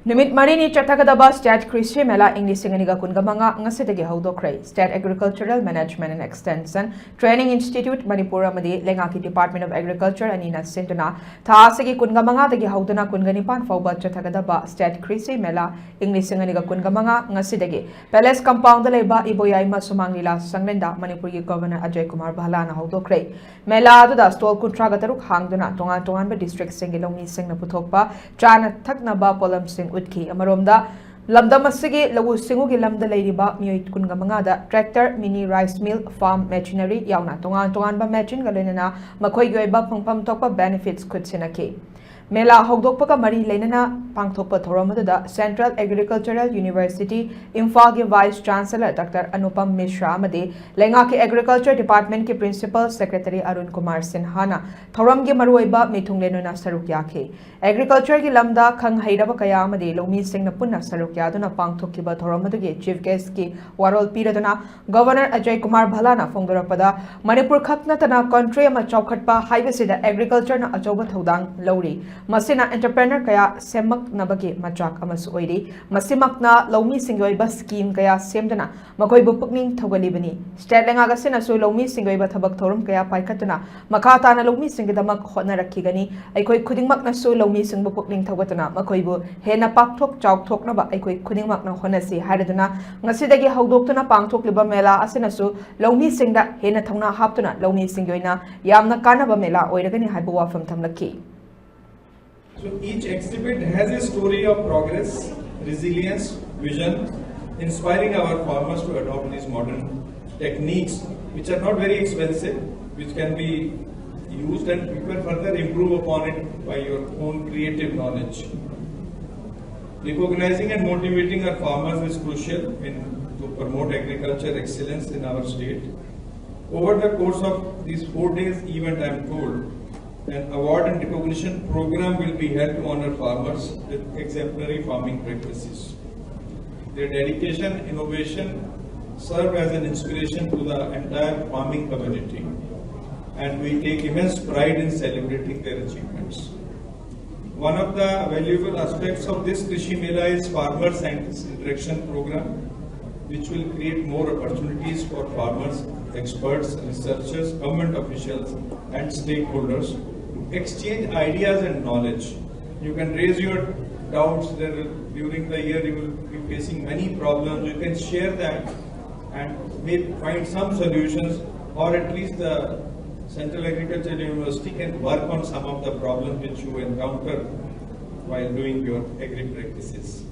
Numit Marini Chattakadaba State Krishi Mela English Singaniga Kungamanga ngasidagi houdokhre State Agricultural Management and Extension Training Institute Manipur amadi Lengaki Department of Agriculture anina sintuna thasagi kungamanga dagi hauduna kunganipan fawba Chattakadaba State Krishi Mela English Singaniga kungamanga ngasidagi Palace Compound leba iboyaima sumanglila sanglenda Manipuri Governor Ajay kumar bhalla na houdokhre Mela aduda stall kuntraga taruk hangduna tongan ba district singilongi singna puthokpa chana thaknaba polam sing utki amaromda lamdam asigi lawu singu gi lamda leiriba miyoi kunga mangada tractor mini rice mill farm machinery yauna tongan ba machine galena makhoi gi ba phangpham tokpa benefits khutsinaki Mela hogdokpa mari lenana pangthokpa thoramada Central Agricultural University Imphal ki Vice Chancellor Dr. Anupam Mishra amadi Lengaki Agriculture Department ki Principal Secretary Arun Kumar Sinhana thoram gi maruiba mithung lenuna saruk yakhi Agriculture ki lamda khang hairaba kaya amadi lomi singna punna saruk yaduna pangthokkiba thoramadu gi Chief Guest ki warol piraduna Governor Ajay kumar bhalla na phongdorapada Manipur khakna tana country ama chaukhatpa haibasida agriculture na achoba thodang lori Masina entrepreneur kaya semak nabagi machak amasu oiri masimakna lomi singoiba scheme kaya semdana makoi bu pukning thogalibani state lengaga sina su lomi singoiba thabak thorum kaya paikatuna makata na lomi singidamak hotna rakhigani aikoi khudingmak na su lomi singbu pukning thogatuna makoi bu hena pakthok chawthok na ba aikoi khudingmak na honasi haraduna ngasidagi haudoktuna pangthok liba mela asina su lomi singda hena thongna haptuna lomi singoina yamna kanaba mela oiragani haibu wafam thamlaki So each exhibit has a story of progress, resilience, vision, inspiring our farmers to adopt these modern techniques which are not very expensive, which can be used and you can further improve upon it by your own creative knowledge. Recognizing and motivating our farmers is crucial to promote agriculture excellence in our state. Over the course of these 4 days event, I am told, an award and recognition program will be held to honor farmers with exemplary farming practices. Their dedication, innovation serve as an inspiration to the entire farming community, and we take immense pride in celebrating their achievements. One of the valuable aspects of this Krishi Mela is Farmer Scientist Interaction Program, which will create more opportunities for farmers, experts, researchers, government officials, and stakeholders to exchange ideas and knowledge. You can raise your doubts during the year. You will be facing many problems. You can share that and maybe find some solutions, or at least the Central Agricultural University can work on some of the problems which you encounter while doing your agri practices.